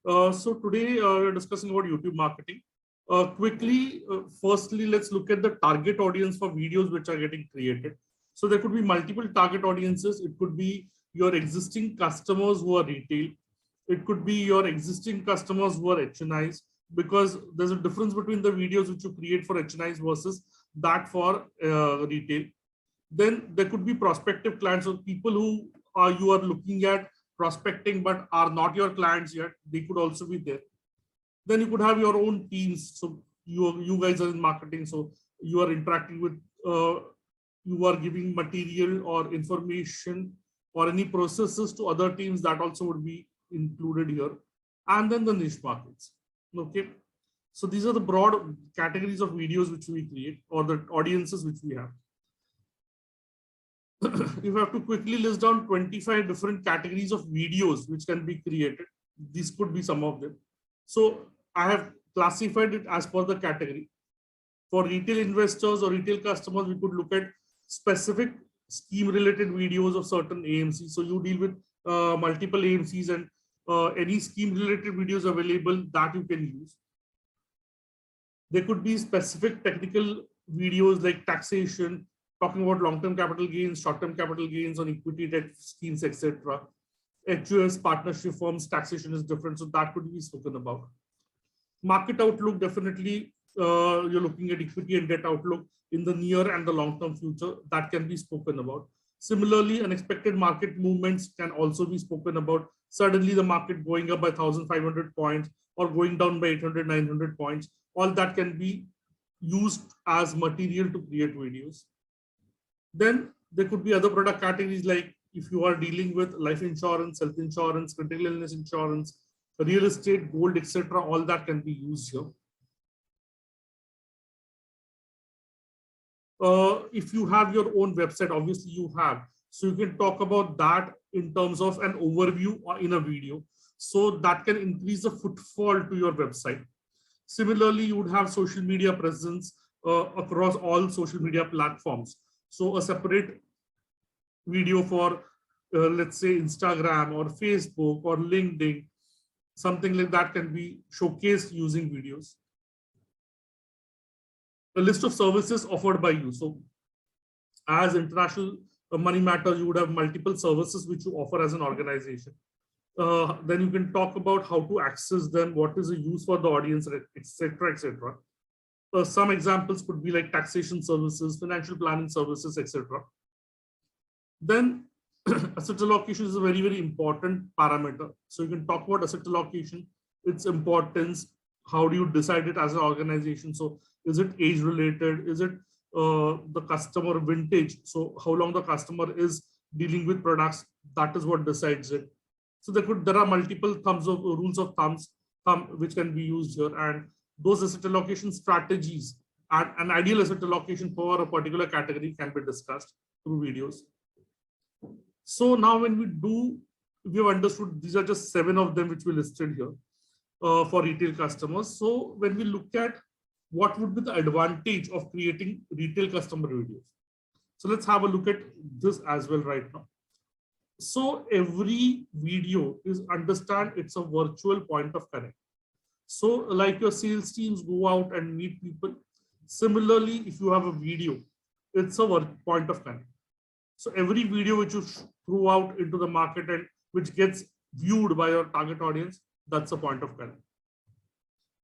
So today we're discussing about YouTube marketing. Firstly, let's look at the target audience for videos which are getting created. So there could be multiple target audiences. It could be your existing customers who are retail. It could be your existing customers who are HNIs, because there's a difference between the videos which you create for HNIs versus that for retail. Then there could be prospective clients or people who you are looking at prospecting but are not your clients yet. They could also be there. Then you could have your own teams. So you guys are in marketing, so you are interacting with you are giving material or information or any processes to other teams, that also would be included here. And then the niche markets. Okay, so these are the broad categories of videos which we create, or the audiences which we have. If you have to quickly list down 25 different categories of videos which can be created, these could be some of them. So I have classified it as per the category. For retail investors or retail customers, we could look at specific scheme related videos of certain AMCs. So you deal with multiple AMCs, and any scheme related videos available that you can use. There could be specific technical videos like taxation, talking about long-term capital gains, short-term capital gains on equity, debt schemes, etc. HUS partnership firms, taxation is different, so that could be spoken about. Market outlook, definitely you're looking at equity and debt outlook in the near and the long-term future, that can be spoken about. Similarly, unexpected market movements can also be spoken about. Suddenly the market going up by 1,500 points or going down by 800, 900 points, all that can be used as material to create videos. Then there could be other product categories, like if you are dealing with life insurance, health insurance, critical illness insurance, real estate, gold, etc. All that can be used here. If you have your own website, obviously you have. So you can talk about that in terms of an overview or in a video. So that can increase the footfall to your website. Similarly, you would have social media presence across all social media platforms. So a separate video for, let's say, Instagram or Facebook or LinkedIn, something like that can be showcased using videos. A list of services offered by you. So as International Money Matters, you would have multiple services which you offer as an organization. Then you can talk about how to access them, what is the use for the audience, etc., etc. Some examples could be like taxation services, financial planning services, etc. Then asset allocation is a very, very important parameter. So you can talk about asset allocation, its importance, how do you decide it as an organization? So is it age related? Is it the customer vintage? So how long the customer is dealing with products, that is what decides it. So there are multiple rules of thumb which can be used here, and those asset allocation strategies and an ideal asset allocation for a particular category can be discussed through videos. So now when we have understood, these are just 7 of them which we listed here for retail customers. So when we look at what would be the advantage of creating retail customer videos, so let's have a look at this as well right now. So every video is understand it's a virtual point of connect. So like your sales teams go out and meet people. Similarly, if you have a video, it's a point of connect. So every video which you throw out into the market and which gets viewed by your target audience, that's a point of connect.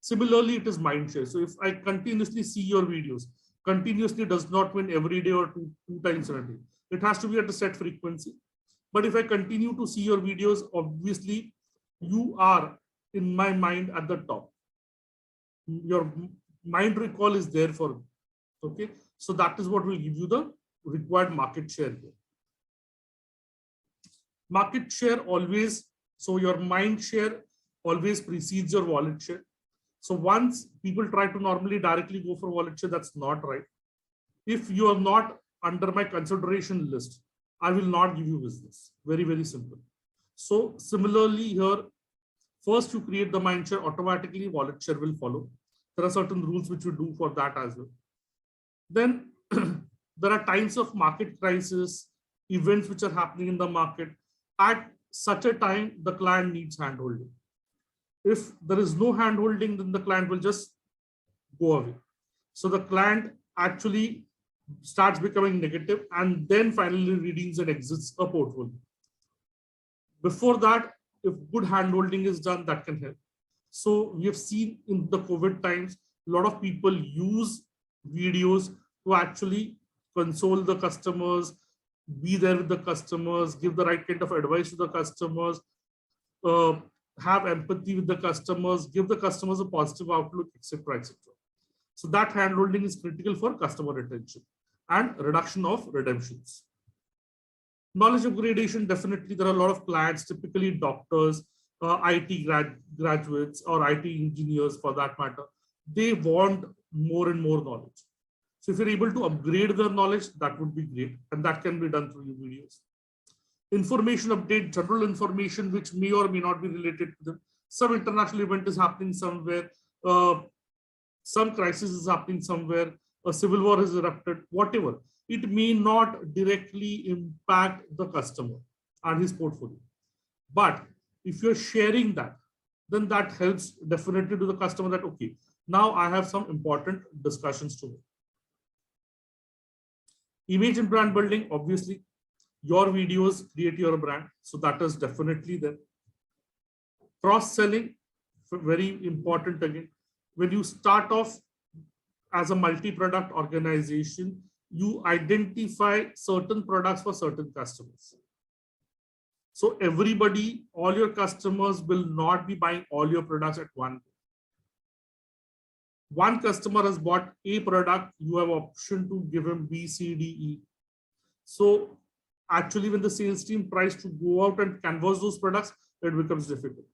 Similarly, it is mindshare. So if I continuously see your videos, continuously does not mean every day or two times a day. It has to be at a set frequency. But if I continue to see your videos, obviously you are in my mind at the top. Your mind recall is there for me. Okay, so that is what will give you the required market share here. Market share always, so your mind share always precedes your wallet share. So once people try to normally directly go for wallet share, that's not right. If you are not under my consideration list, I will not give you business. Very, very simple. So similarly here, first you create the mind share, automatically wallet share will follow. There are certain rules which you do for that as well. Then there are times of market crisis, events which are happening in the market. At such a time, the client needs handholding. If there is no hand holding, then the client will just go away. So the client actually starts becoming negative and then finally redeems and exits a portfolio. Before that, if good hand holding is done, that can help. So we have seen in the COVID times, a lot of people use videos to actually console the customers, be there with the customers, give the right kind of advice to the customers, uh, have empathy with the customers, give the customers a positive outlook, etc., etc. So that handholding is critical for customer retention and reduction of redemptions. Knowledge upgradation, definitely there are a lot of clients, typically doctors, IT graduates or IT engineers for that matter. They want more and more knowledge. So if you're able to upgrade their knowledge, that would be great. And that can be done through your videos. Information update, general information which may or may not be related to them. Some international event is happening somewhere. Some crisis is happening somewhere. A civil war has erupted, whatever. It may not directly impact the customer and his portfolio. But if you're sharing that, then that helps definitely to the customer that, okay, now I have some important discussions to make. Image and brand building, obviously, your videos create your brand. So that is definitely there. Cross-selling, very important again. When you start off as a multi-product organization, you identify certain products for certain customers. So everybody, all your customers will not be buying all your products at one. One customer has bought a product, you have option to give him B, C, D, E. So actually when the sales team tries to go out and canvas those products, it becomes difficult.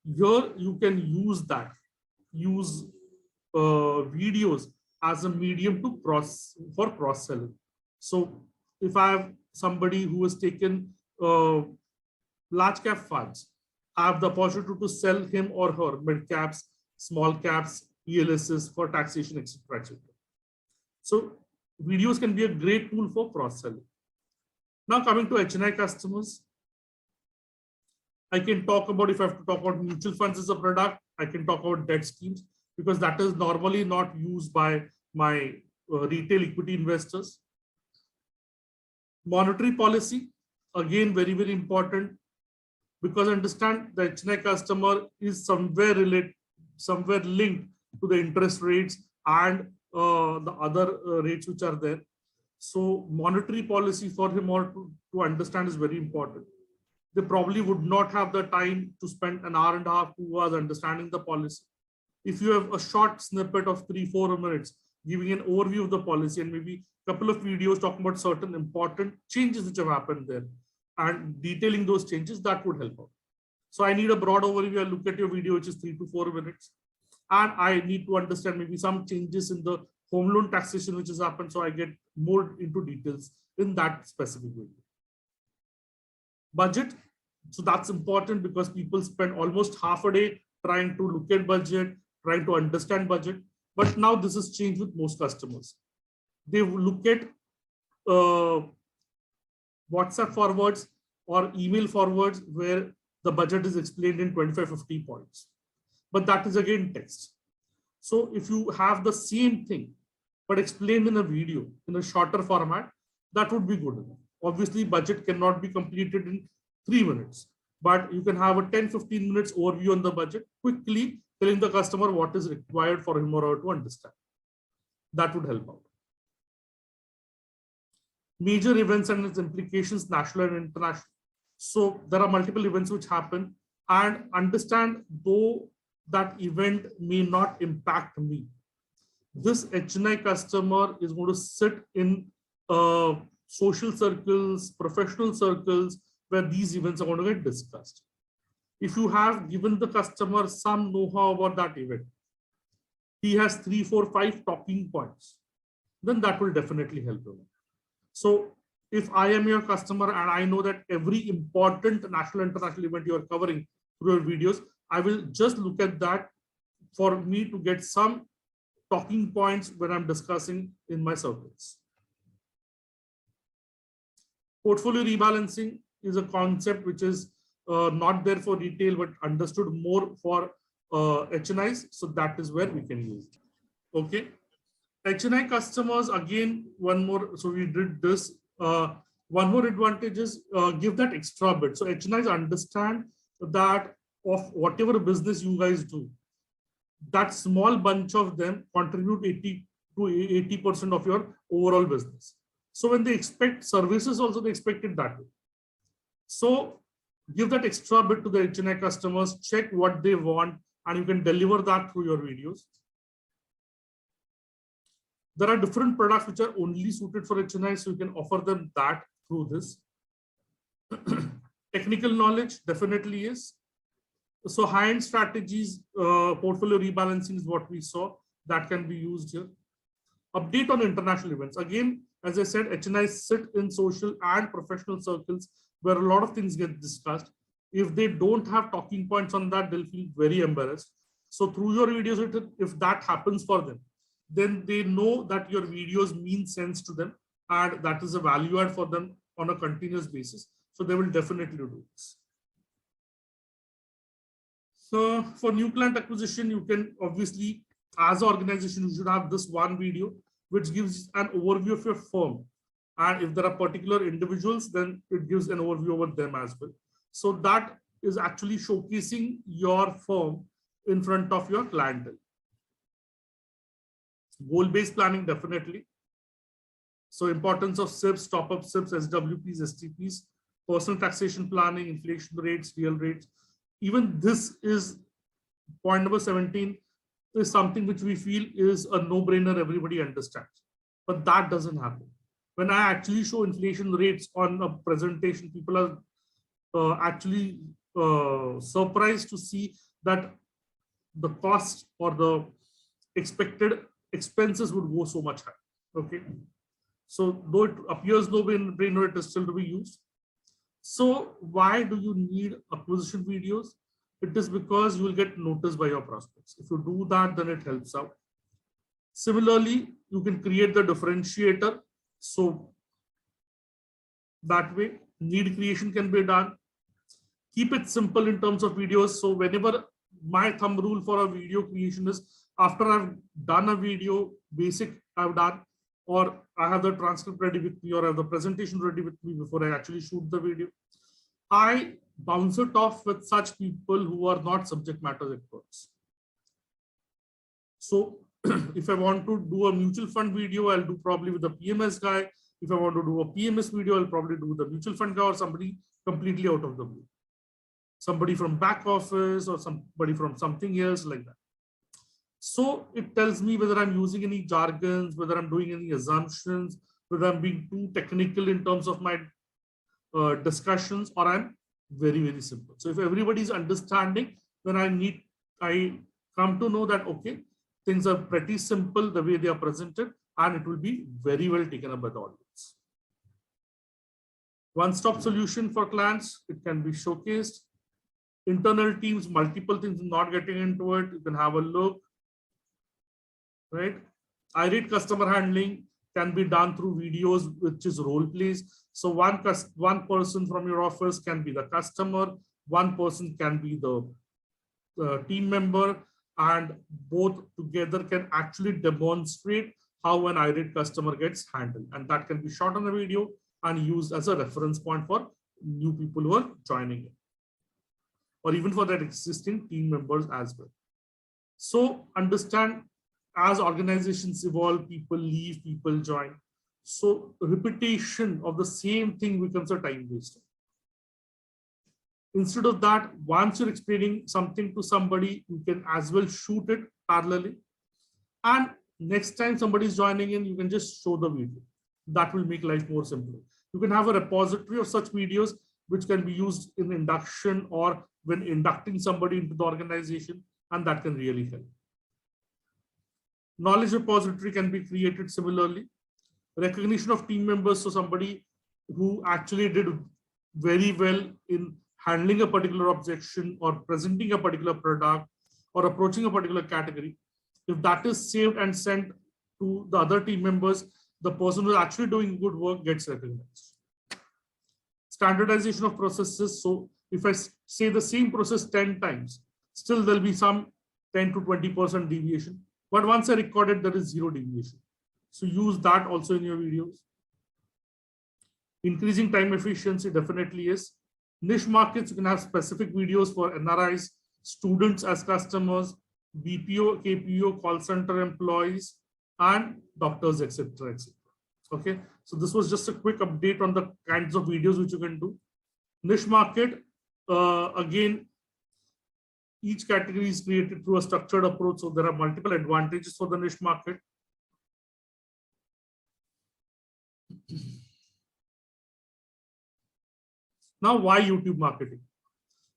Here you can use that, use videos as a medium to cross-selling. So if I have somebody who has taken large cap funds, I have the opportunity to sell him or her mid caps, small caps, ELSs for taxation, etc., etc. So videos can be a great tool for cross-selling. Now coming to HNI customers, I can talk about, if I have to talk about mutual funds as a product, I can talk about debt schemes, because that is normally not used by my retail equity investors. Monetary policy, again, very, very important, because understand the HNI customer is somewhere linked to the interest rates and the other rates which are there. So monetary policy for him or to understand is very important. They probably would not have the time to spend an hour and a half, 2 hours understanding the policy. If you have a short snippet of 3-4 minutes, giving an overview of the policy and maybe a couple of videos talking about certain important changes which have happened there and detailing those changes, that would help out. So I need a broad overview. I look at your video, which is 3 to 4 minutes. And I need to understand maybe some changes in the home loan taxation, which has happened. So I get more into details in that specific video. Budget. So that's important because people spend almost half a day trying to look at budget, trying to understand budget. But now this has changed with most customers. They look at WhatsApp forwards or email forwards where the budget is explained in 25-50 points. But that is again text. So if you have the same thing, but explained in a video, in a shorter format, that would be good enough. Obviously, budget cannot be completed in 3 minutes, but you can have a 10-15 minutes overview on the budget, quickly telling the customer what is required for him or her to understand. That would help out. Major events and its implications, national and international. So there are multiple events which happen, and understand though that event may not impact me, this HNI customer is going to sit in social circles, professional circles, where these events are going to get discussed. If you have given the customer some know-how about that event, he has 3, 4, 5 talking points, then that will definitely help him. So if I am your customer and I know that every important national and international event you are covering through your videos, I will just look at that for me to get some talking points when I'm discussing in my circles. Portfolio rebalancing is a concept which is not there for retail, but understood more for HNIs. So that is where we can use it. Okay. HNI customers, again, one more. So we did this. One more advantage is give that extra bit. So HNIs understand that of whatever business you guys do, that small bunch of them contribute 80 to 80% of your overall business. So when they expect services also, they expect it that way. So give that extra bit to the HNI customers, check what they want, and you can deliver that through your videos. There are different products which are only suited for HNI, so you can offer them that through this. Technical knowledge definitely is. So high-end strategies, portfolio rebalancing is what we saw that can be used here. Update on international events. Again, as I said, HNIs sit in social and professional circles where a lot of things get discussed. If they don't have talking points on that, they'll feel very embarrassed. So through your videos, if that happens for them, then they know that your videos mean sense to them, and that is a value add for them on a continuous basis. So they will definitely do this. So for new client acquisition, you can obviously, as an organization, you should have this one video which gives an overview of your firm. And if there are particular individuals, then it gives an overview over them as well. So that is actually showcasing your firm in front of your clientele. Goal-based planning, definitely. So importance of SIPs, top-up SIPs, SWPs, STPs, personal taxation planning, inflation rates, real rates. Even this is point number 17 is something which we feel is a no-brainer, everybody understands. But that doesn't happen. When I actually show inflation rates on a presentation, people are actually surprised to see that the cost or the expected expenses would go so much higher. Okay. So though it appears no-brainer, it is still to be used. So why do you need acquisition videos? It is because you will get noticed by your prospects. If you do that, then it helps out. Similarly, you can create the differentiator. So that way, need creation can be done. Keep it simple in terms of videos. So whenever my thumb rule for a video creation is, after I've done a video, basic I've done, or I have the transcript ready with me, or I have the presentation ready with me before I actually shoot the video, I bounce it off with such people who are not subject matter experts. So if I want to do a mutual fund video, I'll do probably with the PMS guy. If I want to do a PMS video, I'll probably do with the mutual fund guy or somebody completely out of the blue. Somebody from back office or somebody from something else like that. So it tells me whether I'm using any jargons, whether I'm doing any assumptions, whether I'm being too technical in terms of my discussions, or I'm very, very simple. So if everybody's understanding, then I come to know that, okay, things are pretty simple the way they are presented, and it will be very well taken up by the audience. One-stop solution for clients, it can be showcased. Internal teams, multiple things, not getting into it, you can have a look. Right? Irate customer handling can be done through videos, which is role plays. So one person from your office can be the customer, one person can be the team member, and both together can actually demonstrate how an irate customer gets handled. And that can be shot on a video and used as a reference point for new people who are joining in, or even for that existing team members as well. So understand, as organizations evolve, people leave, people join. So repetition of the same thing becomes a time waster. Instead of that, once you're explaining something to somebody, you can as well shoot it parallelly. And next time somebody is joining in, you can just show the video. That will make life more simple. You can have a repository of such videos which can be used in induction or when inducting somebody into the organization, and that can really help. Knowledge repository can be created similarly. Recognition of team members, so somebody who actually did very well in handling a particular objection or presenting a particular product or approaching a particular category. If that is saved and sent to the other team members, the person who is actually doing good work gets recognized. Standardization of processes. So if I say the same process 10 times, still there'll be some 10 to 20% deviation. But once I record it, there is zero deviation. So use that also in your videos. Increasing time efficiency definitely is. Niche markets, you can have specific videos for NRIs, students as customers, BPO, KPO, call center employees, and doctors, etc., etc. Okay, so this was just a quick update on the kinds of videos which you can do. Niche market, again, each category is created through a structured approach. So there are multiple advantages for the niche market. Now, why YouTube marketing?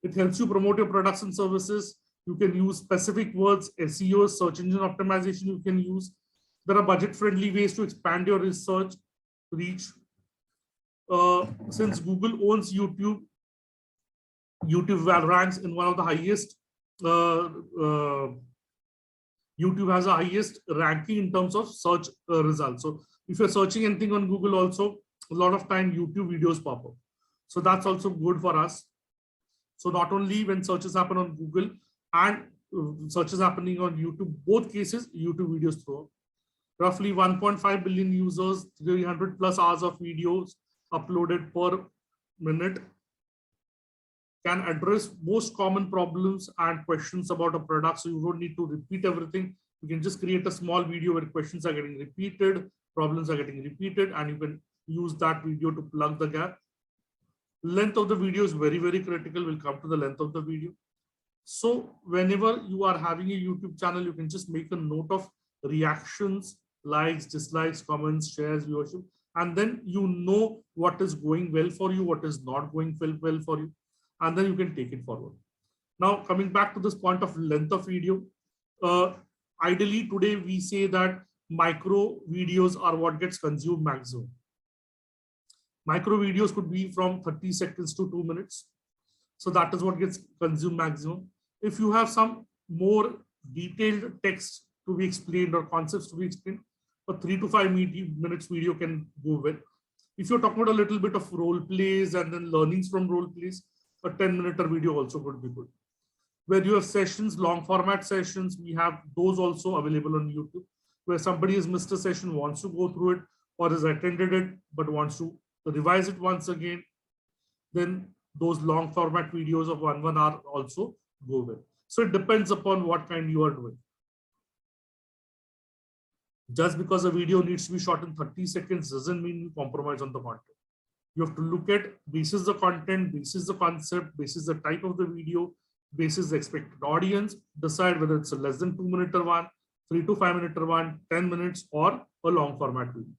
It helps you promote your products and services. You can use specific words, SEO, search engine optimization you can use. There are budget-friendly ways to expand your research reach. Since Google owns YouTube, YouTube ranks in one of the highest, YouTube has the highest ranking in terms of search results. So if you're searching anything on Google also, a lot of time YouTube videos pop up. So that's also good for us. So not only when searches happen on Google and searches happening on YouTube, both cases, YouTube videos throw up. Roughly 1.5 billion users, 300 plus hours of videos uploaded per minute, can address most common problems and questions about a product. So you don't need to repeat everything. You can just create a small video where questions are getting repeated, problems are getting repeated, and you can use that video to plug the gap. Length of the video is very, very critical. We'll come to the length of the video. So whenever you are having a YouTube channel, you can just make a note of reactions, likes, dislikes, comments, shares, viewership, and then you know what is going well for you, what is not going well for you, and then you can take it forward. Now, coming back to this point of length of video, ideally today we say that micro videos are what gets consumed maximum. Micro videos could be from 30 seconds to 2 minutes. So that is what gets consumed maximum. If you have some more detailed text to be explained or concepts to be explained, a 3 to 5 minutes video can go well. If you're talking about a little bit of role plays and then learnings from role plays, a 10-minute video also could be good. Where you have sessions, long format sessions, we have those also available on YouTube, where somebody has missed a session, wants to go through it, or has attended it, but wants to revise it once again. Then those long format videos of 1 hour also go well. So it depends upon what kind you are doing. Just because a video needs to be shot in 30 seconds doesn't mean you compromise on the content. You have to look at basis the content, basis the concept, basis the type of the video, basis the expected audience, decide whether it's a less than 2-minute one, 3 to 5-minute one, 10 minutes, or a long format video.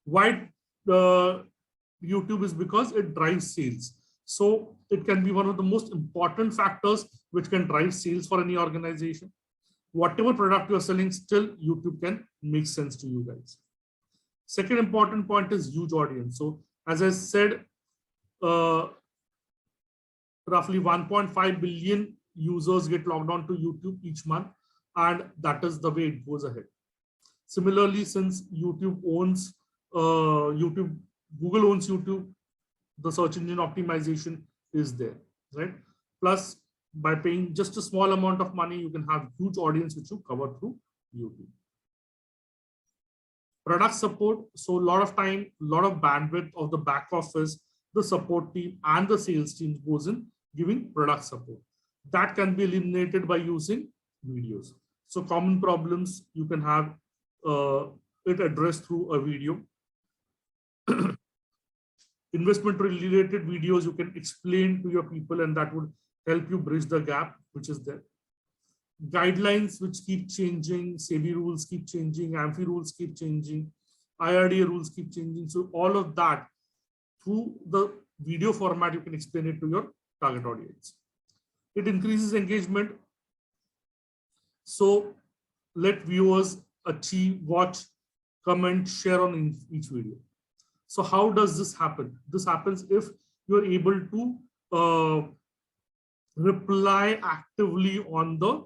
Why YouTube is because it drives sales. So it can be one of the most important factors which can drive sales for any organization. Whatever product you're selling, still YouTube can make sense to you guys. Second important point is huge audience. So as I said, roughly 1.5 billion users get logged on to YouTube each month, and that is the way it goes ahead. Similarly, since YouTube owns Google owns YouTube, the search engine optimization is there, right? Plus, by paying just a small amount of money, you can have huge audience which you cover through YouTube. Product support. So a lot of time, a lot of bandwidth of the back office, the support team and the sales team goes in giving product support. That can be eliminated by using videos. So common problems, you can have it addressed through a video. Investment related videos you can explain to your people, and that would help you bridge the gap which is there. Guidelines which keep changing, SEBI rules keep changing, AMFI rules keep changing, IRDA rules keep changing. So all of that through the video format, you can explain it to your target audience. It increases engagement. So let viewers achieve, watch, comment, share on each video. So how does this happen? This happens if you're able to reply actively on the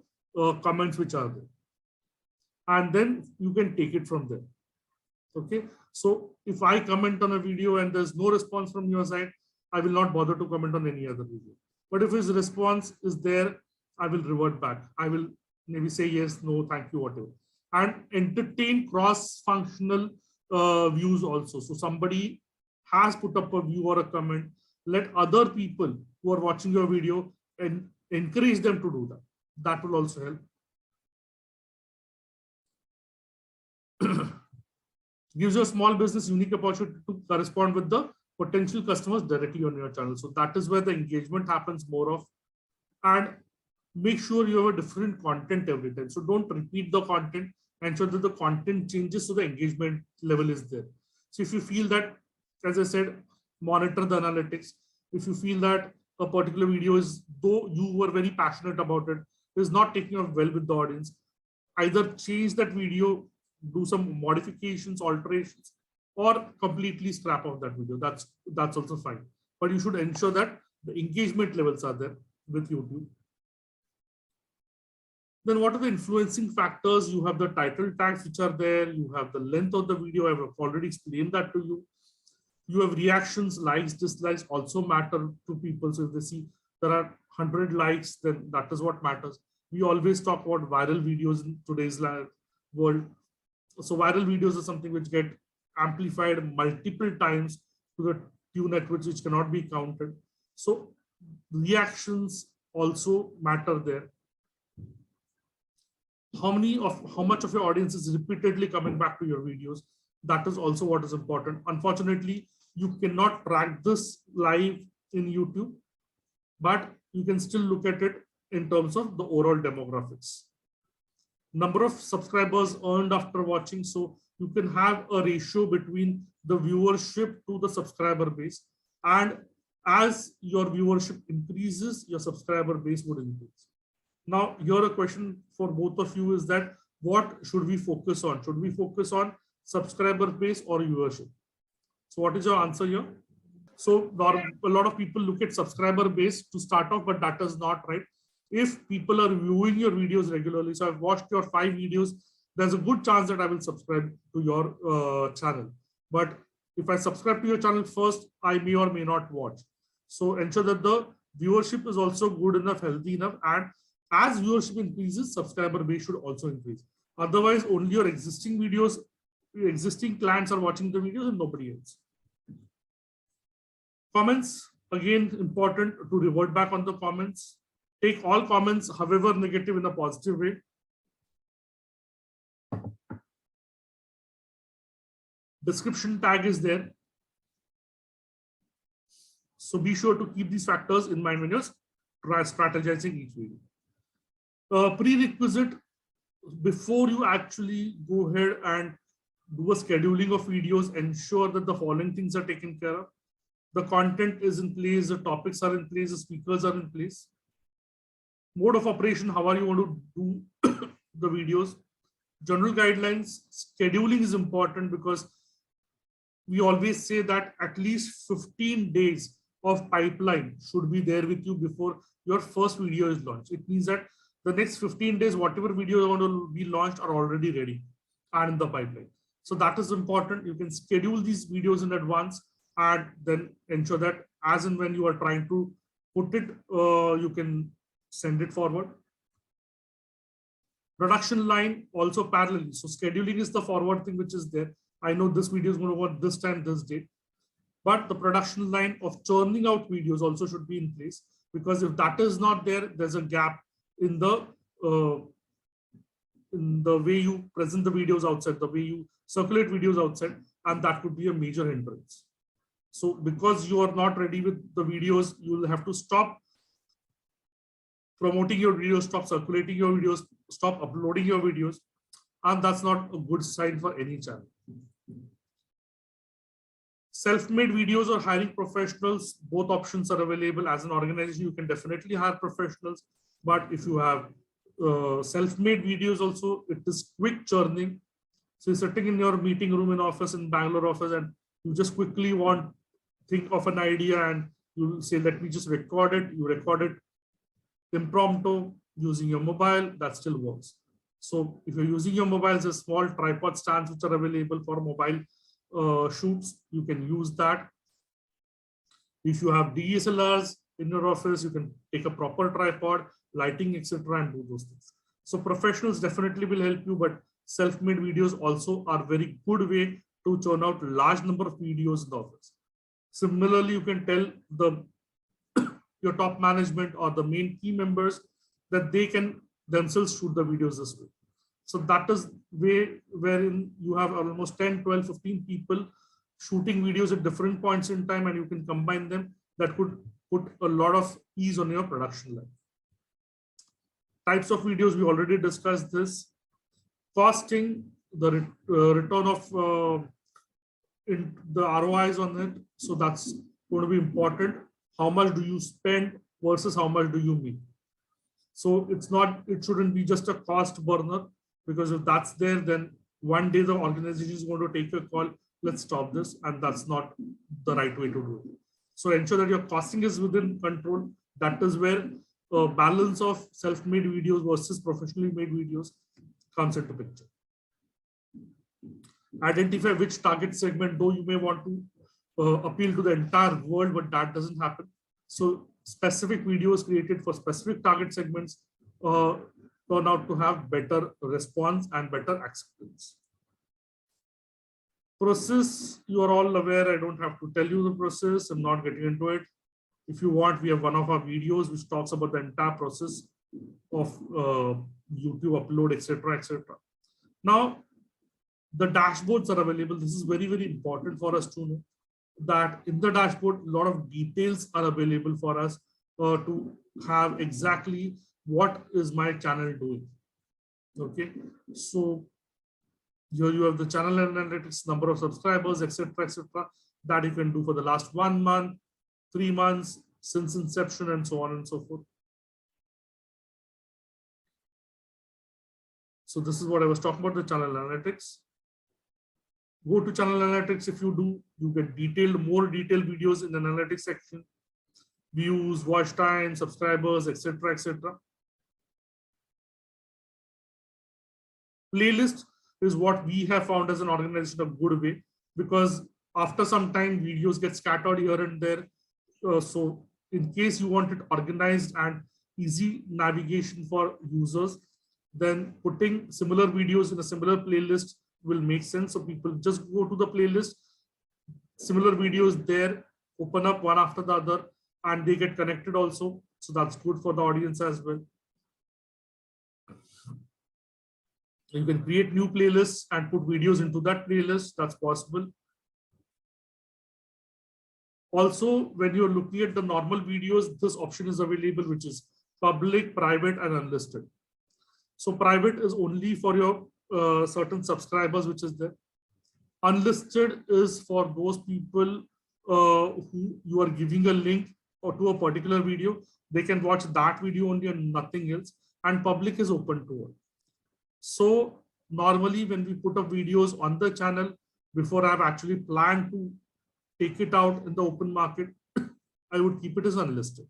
comments which are there. And then you can take it from there. Okay. So if I comment on a video and there's no response from your side, I will not bother to comment on any other video. But if his response is there, I will revert back. I will maybe say yes, no, thank you, whatever. And entertain cross-functional views also. So somebody has put up a view or a comment, let other people who are watching your video and encourage them to do that. That will also help. Gives your small business unique opportunity to correspond with the potential customers directly on your channel. So that is where the engagement happens more of. And make sure you have a different content every time. So don't repeat the content, ensure that the content changes so the engagement level is there. So if you feel that, as I said, monitor the analytics. If you feel that a particular video is, though you were very passionate about it, is not taking off well with the audience, either change that video, do some modifications, alterations, or completely scrap off that video. That's also fine. But you should ensure that the engagement levels are there with YouTube. Then what are the influencing factors? You have the title tags which are there. You have the length of the video. I've already explained that to you. You have reactions, likes, dislikes also matter to people. So if they see there are 100 likes, then that is what matters. We always talk about viral videos in today's world. So viral videos are something which get amplified multiple times to the tune at which cannot be counted. So reactions also matter there. How much of your audience is repeatedly coming back to your videos? That is also what is important. Unfortunately, you cannot track this live in YouTube, but you can still look at it in terms of the overall demographics. Number of subscribers earned after watching. So you can have a ratio between the viewership to the subscriber base. And as your viewership increases, your subscriber base would increase. Now, here a question for both of you is that what should we focus on? Should we focus on subscriber base or viewership? So what is your answer here? So a lot of people look at subscriber base to start off, but that is not right. If people are viewing your videos regularly, so I've watched your 5 videos, there's a good chance that I will subscribe to your channel. But if I subscribe to your channel first, I may or may not watch. So ensure that the viewership is also good enough, healthy enough, and as viewership increases, subscriber base should also increase. Otherwise, only your existing videos, your existing clients are watching the videos and nobody else. Comments, again, important to revert back on the comments. Take all comments, however negative, in a positive way. Description tag is there. So be sure to keep these factors in mind when you're strategizing each video. Prerequisite, before you actually go ahead and do a scheduling of videos, ensure that the following things are taken care of. The content is in place, the topics are in place, the speakers are in place. Mode of operation, how are you going to do the videos? General guidelines, scheduling is important because we always say that at least 15 days of pipeline should be there with you before your first video is launched. It means that the next 15 days, whatever videos are going to be launched are already ready and in the pipeline. So that is important. You can schedule these videos in advance and then ensure that as and when you are trying to put it, you can send it forward. Production line also parallelly. So scheduling is the forward thing which is there. I know this video is going to work this time, this date. But the production line of churning out videos also should be in place, because if that is not there, there's a gap in the way you present the videos outside, the way you circulate videos outside, and that could be a major hindrance. So because you are not ready with the videos, you will have to stop promoting your videos, stop circulating your videos, stop uploading your videos, and that's not a good sign for any channel. Self-made videos or hiring professionals, both options are available. As an organization, you can definitely hire professionals, but if you have self-made videos also, it is quick churning. So you're sitting in your meeting room in office, in Bangalore office, and you just quickly think of an idea and you say, let me just record it. You record it impromptu using your mobile, that still works. So if you're using your mobile, there's small tripod stands which are available for mobile shoots. You can use that. If you have DSLRs, in your office. You can take a proper tripod, lighting, etc., and do those things. So professionals definitely will help you, but self-made videos also are very good way to churn out large number of videos in the office. Similarly, you can tell the your top management or the main key members that they can themselves shoot the videos this way. So that is way wherein you have almost 10, 12, 15 people shooting videos at different points in time, and you can combine them. That could put a lot of ease on your production line. Types of videos, we already discussed this. Costing, the return of in the ROIs on it. So that's going to be important. How much do you spend versus how much do you make? So it shouldn't be just a cost burner, because if that's there, then one day the organization is going to take a call, let's stop this, and that's not the right way to do it. So ensure that your costing is within control. That is where a balance of self-made videos versus professionally made videos comes into picture. Identify which target segment, though you may want to appeal to the entire world, but that doesn't happen. So specific videos created for specific target segments turn out to have better response and better acceptance. Process, you are all aware. I don't have to tell you the process. I'm not getting into it. If you want, we have one of our videos which talks about the entire process of YouTube upload, etc., etc. Now, the dashboards are available. This is very, very important for us to know that in the dashboard, a lot of details are available for us to have exactly what is my channel doing. Okay, so here you have the channel analytics, number of subscribers, etc., etc., that you can do for the last 1 month, 3 months, since inception, and so on and so forth. So this is what I was talking about, the channel analytics. Go to channel analytics. If you do, you get more detailed videos in the analytics section, views, watch time, subscribers, etc., etc. Playlist is what we have found as an organization a good way, because after some time videos get scattered here and there. So in case you want it organized and easy navigation for users, then putting similar videos in a similar playlist will make sense. So people just go to the playlist, similar videos there, open up one after the other, and they get connected also. So that's good for the audience as well. You can create new playlists and put videos into that playlist. That's possible. Also, when you're looking at the normal videos, this option is available, which is public, private, and unlisted. So private is only for your certain subscribers, which is there. Unlisted is for those people who you are giving a link or to a particular video. They can watch that video only and nothing else. And public is open to all. So normally when we put up videos on the channel, before I've actually planned to take it out in the open market, I would keep it as unlisted.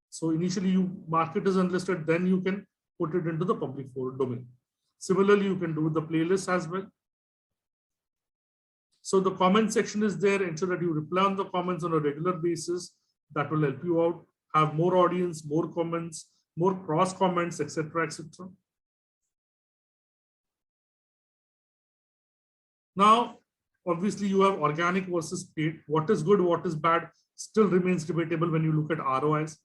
So initially you mark it as unlisted, then you can put it into the public domain. Similarly, you can do the playlist as well. So the comment section is there. Ensure that you reply on the comments on a regular basis. That will help you out. Have more audience, more comments, more cross comments, etc., etc. Now, obviously, you have organic versus paid. What is good, what is bad, still remains debatable when you look at ROIs.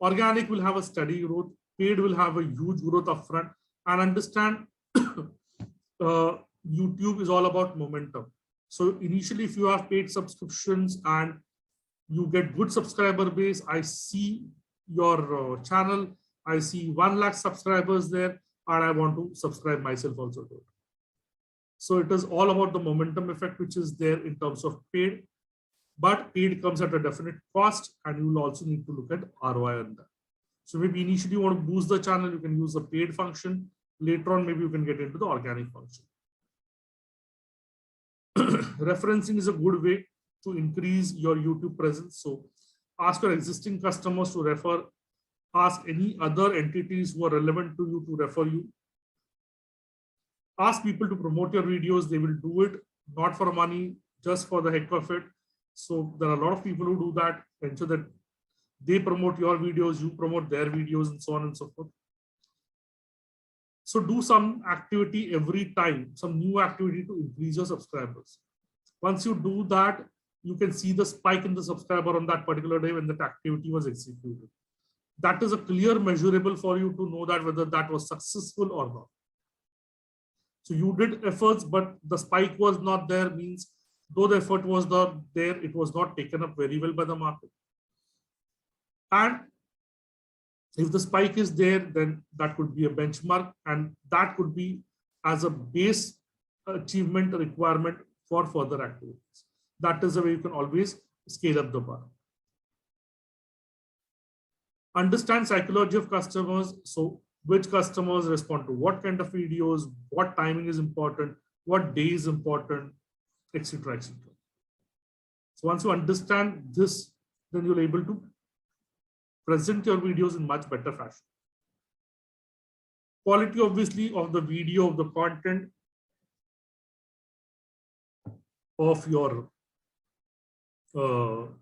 Organic will have a steady growth. Paid will have a huge growth upfront. And understand, YouTube is all about momentum. So initially, if you have paid subscriptions and you get good subscriber base, I see your channel, I see 1 lakh subscribers there, and I want to subscribe myself also to it. So it is all about the momentum effect, which is there in terms of paid, but paid comes at a definite cost, and you will also need to look at ROI on that. So maybe initially you want to boost the channel, you can use the paid function. Later on, maybe you can get into the organic function. Referencing is a good way to increase your YouTube presence. So ask your existing customers to refer, ask any other entities who are relevant to you to refer you. Ask people to promote your videos. They will do it not for money, just for the heck of it. So there are a lot of people who do that. Ensure that They promote your videos, you promote their videos, and so on and so forth. So do some activity every time, some new activity to increase your subscribers. Once you do that, you can see the spike in the subscriber on that particular day when that activity was executed. That is a clear measurable for you to know that whether that was successful or not. So you did efforts, but the spike was not there, means though the effort was not there, it was not taken up very well by the market. And if the spike is there, then that could be a benchmark, and that could be as a base achievement requirement for further activities. That is the way you can always scale up the bar. Understand psychology of customers. So which customers respond to what kind of videos, what timing is important, what day is important, etc., etc. So once you understand this, then you're able to present your videos in much better fashion. Quality, obviously, of the video, of the content, of your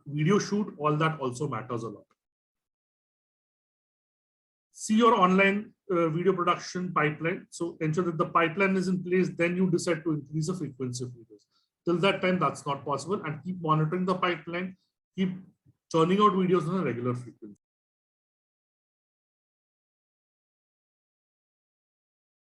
video shoot, all that also matters a lot. See your online video production pipeline. So ensure that the pipeline is in place, then you decide to increase the frequency of videos. Till that time, that's not possible, and keep monitoring the pipeline, keep churning out videos on a regular frequency.